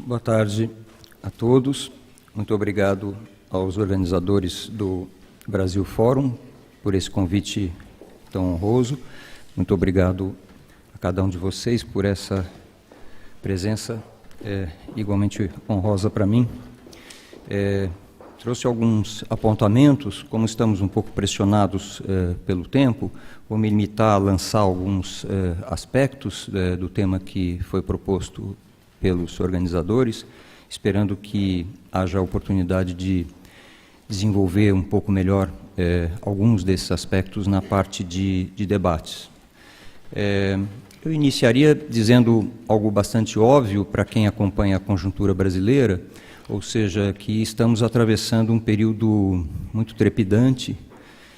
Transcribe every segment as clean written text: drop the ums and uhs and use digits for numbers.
Boa tarde a todos. Muito obrigado aos organizadores do Brasil Fórum por esse convite tão honroso. Muito obrigado a cada um de vocês por essa presença igualmente honrosa para mim. Trouxe alguns apontamentos, como estamos um pouco pressionados pelo tempo, vou me limitar a lançar alguns aspectos do tema que foi proposto pelos organizadores, esperando que haja a oportunidade de desenvolver um pouco melhor alguns desses aspectos na parte de debates. Eu iniciaria dizendo algo bastante óbvio para quem acompanha a conjuntura brasileira, ou seja, que estamos atravessando um período muito trepidante,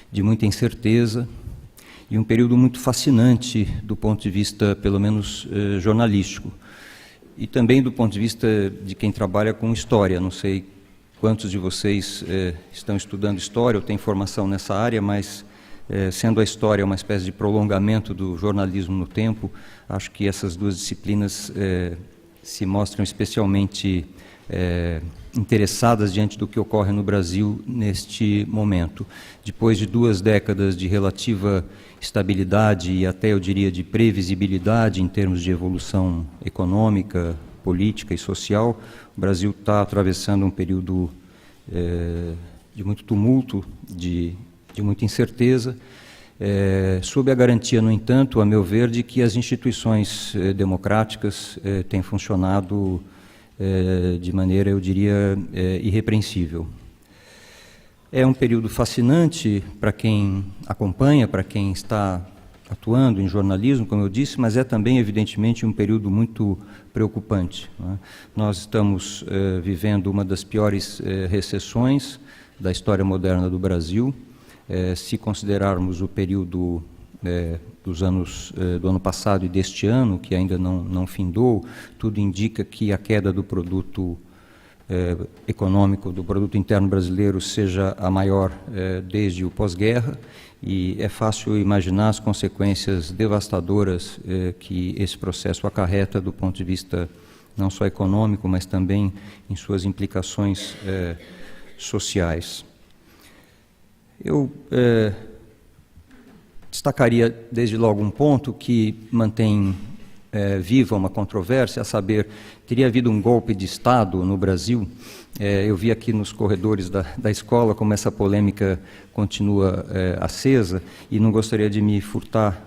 de muita incerteza, e um período muito fascinante do ponto de vista, pelo menos, jornalístico. E também do ponto de vista de quem trabalha com história. Não sei quantos de vocês estão estudando história ou têm formação nessa área, mas sendo a história uma espécie de prolongamento do jornalismo no tempo, acho que essas duas disciplinas se mostram especialmente interessadas diante do que ocorre no Brasil neste momento. Depois de 2 décadas de relativa estabilidade e até, eu diria, de previsibilidade em termos de evolução econômica, política e social, o Brasil está atravessando um período de muito tumulto, de muita incerteza, sob a garantia, no entanto, a meu ver, de que as instituições democráticas têm funcionado de maneira, eu diria, irrepreensível. É um período fascinante para quem acompanha, para quem está atuando em jornalismo, como eu disse, mas é também, evidentemente, um período muito preocupante, não é? Nós estamos vivendo uma das piores recessões da história moderna do Brasil. Se considerarmos o período dos anos do ano passado e deste ano, que ainda não findou, tudo indica que a queda do produto econômico, do produto interno brasileiro, seja a maior desde o pós-guerra, e é fácil imaginar as consequências devastadoras que esse processo acarreta do ponto de vista não só econômico, mas também em suas implicações sociais. Eu destacaria desde logo um ponto que mantém viva uma controvérsia, a saber, teria havido um golpe de Estado no Brasil. Eu vi aqui nos corredores da escola como essa polêmica continua acesa, e não gostaria de me furtar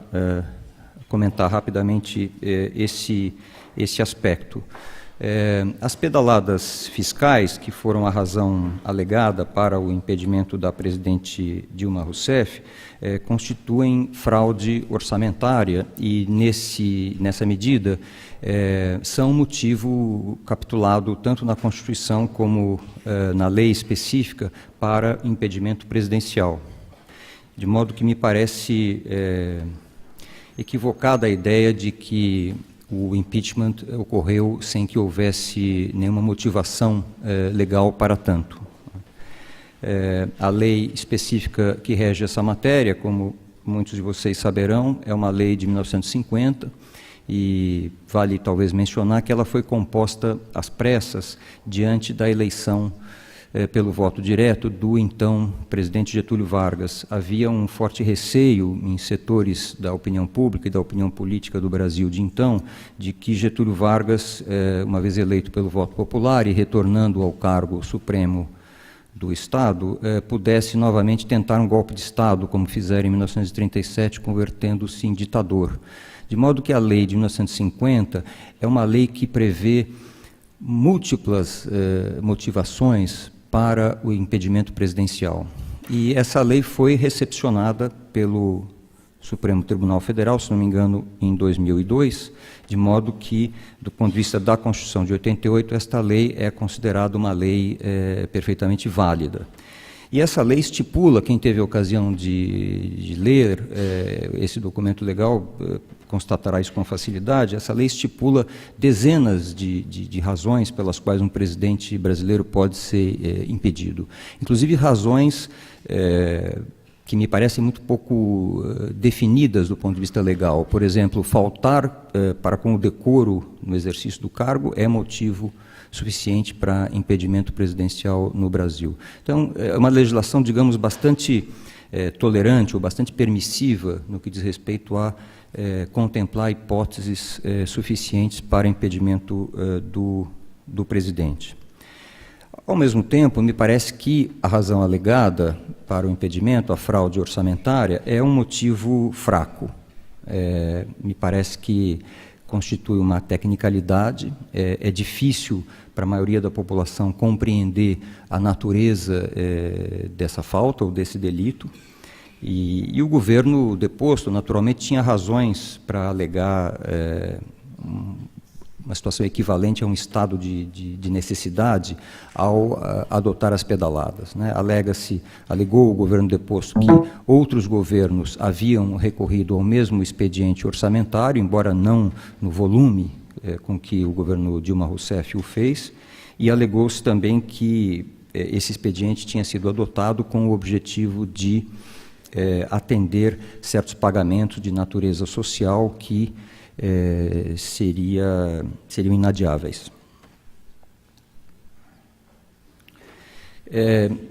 comentar rapidamente esse aspecto. As pedaladas fiscais, que foram a razão alegada para o impedimento da presidente Dilma Rousseff, constituem fraude orçamentária e, nessa medida, são um motivo capitulado tanto na Constituição como na lei específica para impedimento presidencial. De modo que me parece equivocada a ideia de que o impeachment ocorreu sem que houvesse nenhuma motivação legal para tanto. A lei específica que rege essa matéria, como muitos de vocês saberão, é uma lei de 1950, e vale talvez mencionar que ela foi composta às pressas diante da eleição pelo voto direto do então presidente Getúlio Vargas. Havia um forte receio em setores da opinião pública e da opinião política do Brasil de então, de que Getúlio Vargas, uma vez eleito pelo voto popular e retornando ao cargo supremo do Estado, pudesse novamente tentar um golpe de Estado, como fizeram em 1937, convertendo-se em ditador. De modo que a lei de 1950 é uma lei que prevê múltiplas motivações para o impedimento presidencial. E essa lei foi recepcionada pelo Supremo Tribunal Federal, se não me engano, em 2002, de modo que, do ponto de vista da Constituição de 88, esta lei é considerada uma lei perfeitamente válida. E essa lei estipula, quem teve a ocasião de ler esse documento legal constatará isso com facilidade, essa lei estipula dezenas de razões pelas quais um presidente brasileiro pode ser impedido. Inclusive razões que me parecem muito pouco definidas do ponto de vista legal. Por exemplo, faltar para com o decoro no exercício do cargo é motivo suficiente para impedimento presidencial no Brasil. Então, é uma legislação, digamos, bastante tolerante ou bastante permissiva no que diz respeito a contemplar hipóteses suficientes para impedimento do presidente. Ao mesmo tempo, me parece que a razão alegada para o impedimento, a fraude orçamentária, é um motivo fraco. Me parece que constitui uma tecnicalidade, é difícil para a maioria da população compreender a natureza dessa falta ou desse delito, e o governo deposto, naturalmente, tinha razões para alegar uma situação equivalente a um estado de necessidade ao adotar as pedaladas, né? Alegou o governo deposto que outros governos haviam recorrido ao mesmo expediente orçamentário, embora não no volume com que o governo Dilma Rousseff o fez, e alegou-se também que esse expediente tinha sido adotado com o objetivo de atender certos pagamentos de natureza social que seriam inadiáveis.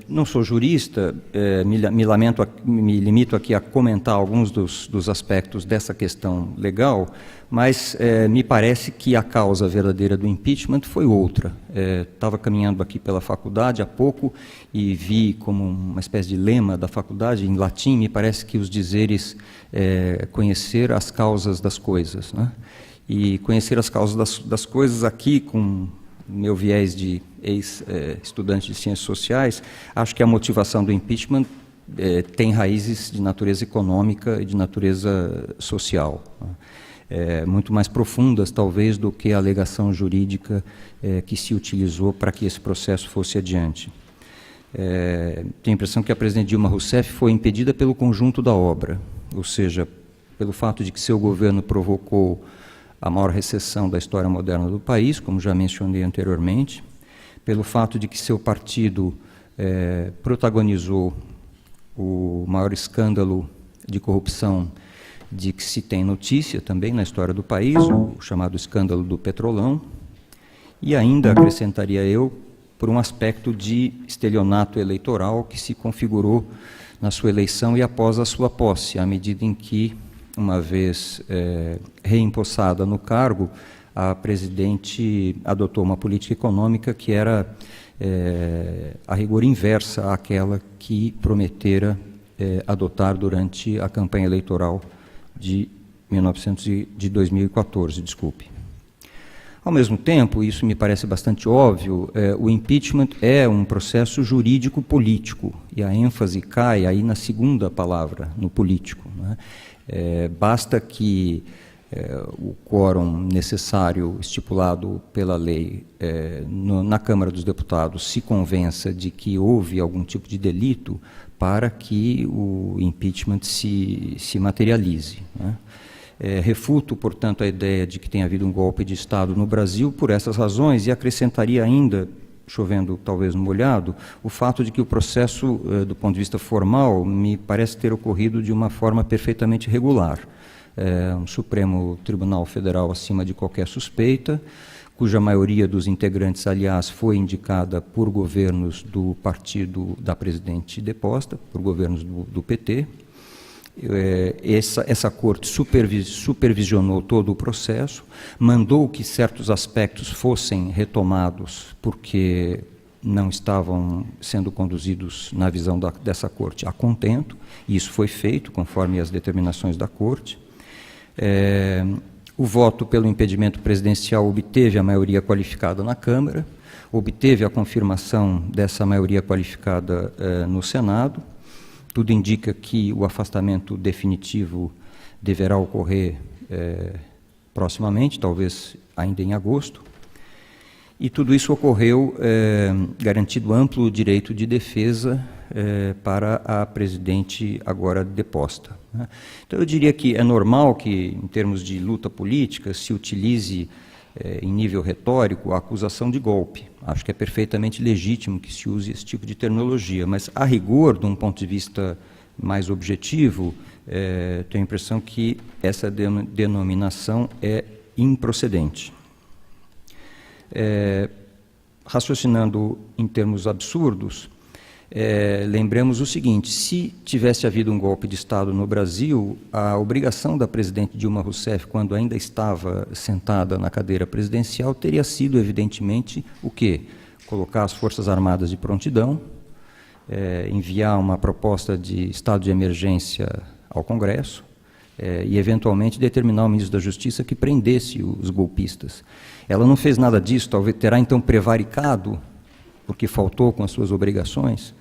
Não sou jurista, me limito aqui a comentar alguns dos aspectos dessa questão legal, mas me parece que a causa verdadeira do impeachment foi outra. Estava caminhando aqui pela faculdade há pouco e vi como uma espécie de lema da faculdade, em latim, me parece que os dizeres conhecer as causas das coisas, né? E conhecer as causas das coisas aqui, com meu viés de ex-estudante de ciências sociais, acho que a motivação do impeachment tem raízes de natureza econômica e de natureza social, muito mais profundas, talvez, do que a alegação jurídica que se utilizou para que esse processo fosse adiante. Tenho a impressão que a presidente Dilma Rousseff foi impedida pelo conjunto da obra, ou seja, pelo fato de que seu governo provocou a maior recessão da história moderna do país, como já mencionei anteriormente, pelo fato de que seu partido protagonizou o maior escândalo de corrupção de que se tem notícia também na história do país, o chamado escândalo do Petrolão, e ainda, acrescentaria eu, por um aspecto de estelionato eleitoral que se configurou na sua eleição e após a sua posse, à medida em que, uma vez reempossada no cargo, a presidente adotou uma política econômica que era, a rigor, inversa àquela que prometera adotar durante a campanha eleitoral de 2014, desculpe. Ao mesmo tempo, isso me parece bastante óbvio, o impeachment é um processo jurídico-político, e a ênfase cai aí na segunda palavra, no político, né? Basta que o quórum necessário estipulado pela lei na Câmara dos Deputados se convença de que houve algum tipo de delito para que o impeachment se materialize, né? Refuto, portanto, a ideia de que tenha havido um golpe de Estado no Brasil por essas razões e acrescentaria ainda, chovendo talvez no molhado, o fato de que o processo, do ponto de vista formal, me parece ter ocorrido de uma forma perfeitamente regular. Um Supremo Tribunal Federal acima de qualquer suspeita, cuja maioria dos integrantes, aliás, foi indicada por governos do partido da presidente deposta, por governos do PT. Essa corte supervisionou todo o processo, mandou que certos aspectos fossem retomados porque não estavam sendo conduzidos, na visão dessa corte, a contento, e isso foi feito conforme as determinações da corte. O voto pelo impedimento presidencial obteve a maioria qualificada na Câmara, obteve a confirmação dessa maioria qualificada no Senado. Tudo indica que o afastamento definitivo deverá ocorrer proximamente, talvez ainda em agosto. E tudo isso ocorreu garantido amplo direito de defesa para a presidente agora deposta, né? Então, eu diria que é normal que, em termos de luta política, se utilize, em nível retórico, a acusação de golpe. Acho que é perfeitamente legítimo que se use esse tipo de terminologia, mas, a rigor, de um ponto de vista mais objetivo, tenho a impressão que essa denominação é improcedente. Raciocinando em termos absurdos, lembremos o seguinte: se tivesse havido um golpe de Estado no Brasil, a obrigação da presidente Dilma Rousseff, quando ainda estava sentada na cadeira presidencial, teria sido, evidentemente, o quê? Colocar as Forças Armadas de prontidão, enviar uma proposta de estado de emergência ao Congresso e, eventualmente, determinar ao ministro da Justiça que prendesse os golpistas. Ela não fez nada disso, talvez terá, então, prevaricado, porque faltou com as suas obrigações.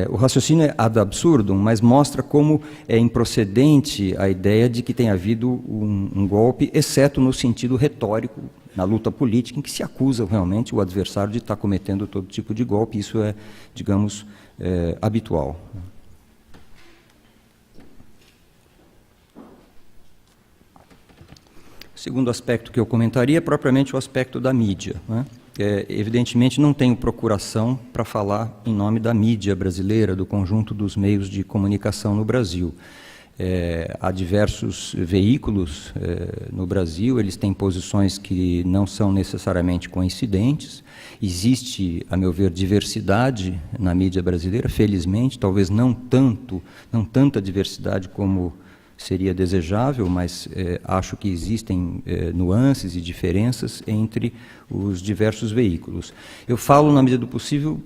O raciocínio é ad absurdum, mas mostra como é improcedente a ideia de que tenha havido um golpe, exceto no sentido retórico, na luta política, em que se acusa realmente o adversário de estar cometendo todo tipo de golpe. Isso é, digamos, habitual. O segundo aspecto que eu comentaria é propriamente o aspecto da mídia, né? Evidentemente, não tenho procuração para falar em nome da mídia brasileira, do conjunto dos meios de comunicação no Brasil. Há diversos veículos no Brasil, eles têm posições que não são necessariamente coincidentes. Existe, a meu ver, diversidade na mídia brasileira, felizmente, talvez não tanta diversidade como seria desejável, mas acho que existem nuances e diferenças entre os diversos veículos. Eu falo, na medida do possível,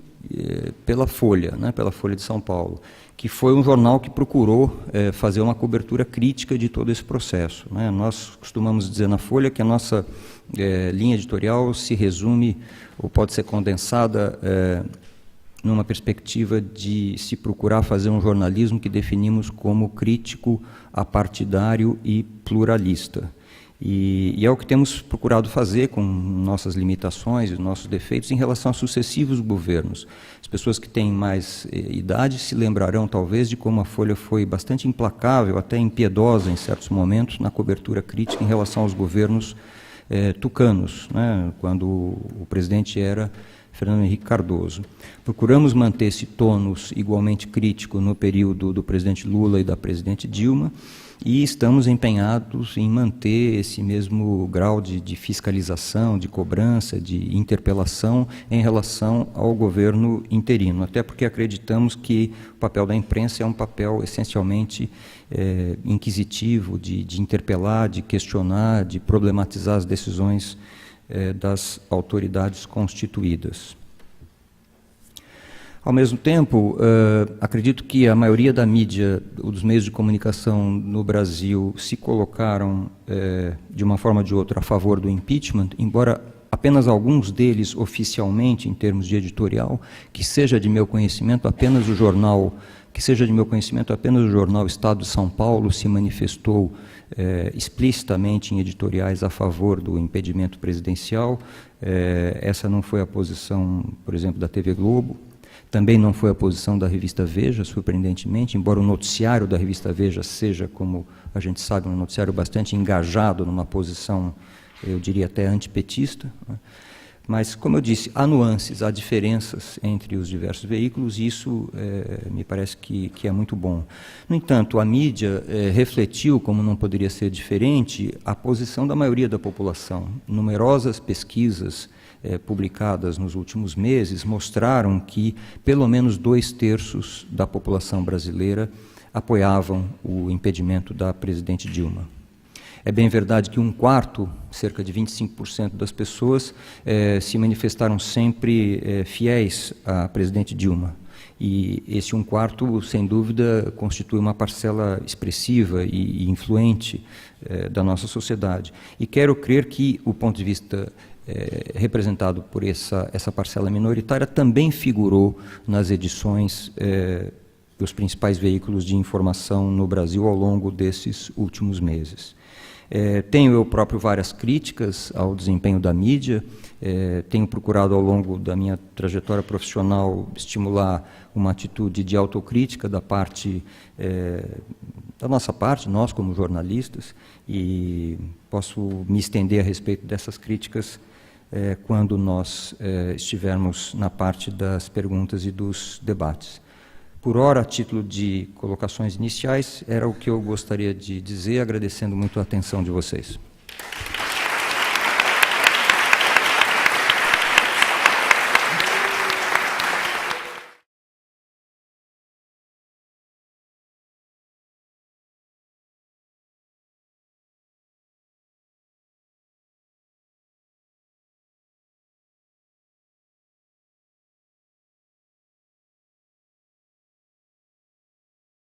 pela Folha, né, pela Folha de São Paulo, que foi um jornal que procurou fazer uma cobertura crítica de todo esse processo, né? Nós costumamos dizer na Folha que a nossa linha editorial se resume, ou pode ser condensada, numa perspectiva de se procurar fazer um jornalismo que definimos como crítico, apartidário e pluralista. E é o que temos procurado fazer com nossas limitações e nossos defeitos em relação a sucessivos governos. As pessoas que têm mais idade se lembrarão, talvez, de como a Folha foi bastante implacável, até impiedosa em certos momentos, na cobertura crítica em relação aos governos tucanos, né, quando o presidente era Fernando Henrique Cardoso. Procuramos manter esse tônus igualmente crítico no período do presidente Lula e da presidente Dilma, e estamos empenhados em manter esse mesmo grau de fiscalização, de cobrança, de interpelação em relação ao governo interino, até porque acreditamos que o papel da imprensa é um papel essencialmente inquisitivo, de interpelar, de questionar, de problematizar as decisões das autoridades constituídas. Ao mesmo tempo, acredito que a maioria da mídia, dos meios de comunicação no Brasil, se colocaram, de uma forma ou de outra, a favor do impeachment, embora apenas alguns deles, oficialmente, em termos de editorial, que seja de meu conhecimento apenas o jornal Estado de São Paulo se manifestou explicitamente em editoriais a favor do impedimento presidencial. Essa não foi a posição, por exemplo, da TV Globo. Também não foi a posição da revista Veja, surpreendentemente, embora o noticiário da revista Veja seja, como a gente sabe, um noticiário bastante engajado numa posição, eu diria até antipetista, né? Mas, como eu disse, há nuances, há diferenças entre os diversos veículos, e isso me parece que é muito bom. No entanto, a mídia refletiu, como não poderia ser diferente, a posição da maioria da população. Numerosas pesquisas publicadas nos últimos meses mostraram que pelo menos 2/3 da população brasileira apoiavam o impedimento da presidente Dilma. É bem verdade que 1/4, cerca de 25% das pessoas, se manifestaram sempre fiéis à presidente Dilma. E esse 1/4, sem dúvida, constitui uma parcela expressiva e influente da nossa sociedade. E quero crer que o ponto de vista representado por essa parcela minoritária também figurou nas edições dos principais veículos de informação no Brasil ao longo desses últimos meses. Tenho eu próprio várias críticas ao desempenho da mídia, tenho procurado ao longo da minha trajetória profissional estimular uma atitude de autocrítica da nossa parte, nós como jornalistas, e posso me estender a respeito dessas críticas quando nós estivermos na parte das perguntas e dos debates. Por ora, a título de colocações iniciais, era o que eu gostaria de dizer, agradecendo muito a atenção de vocês.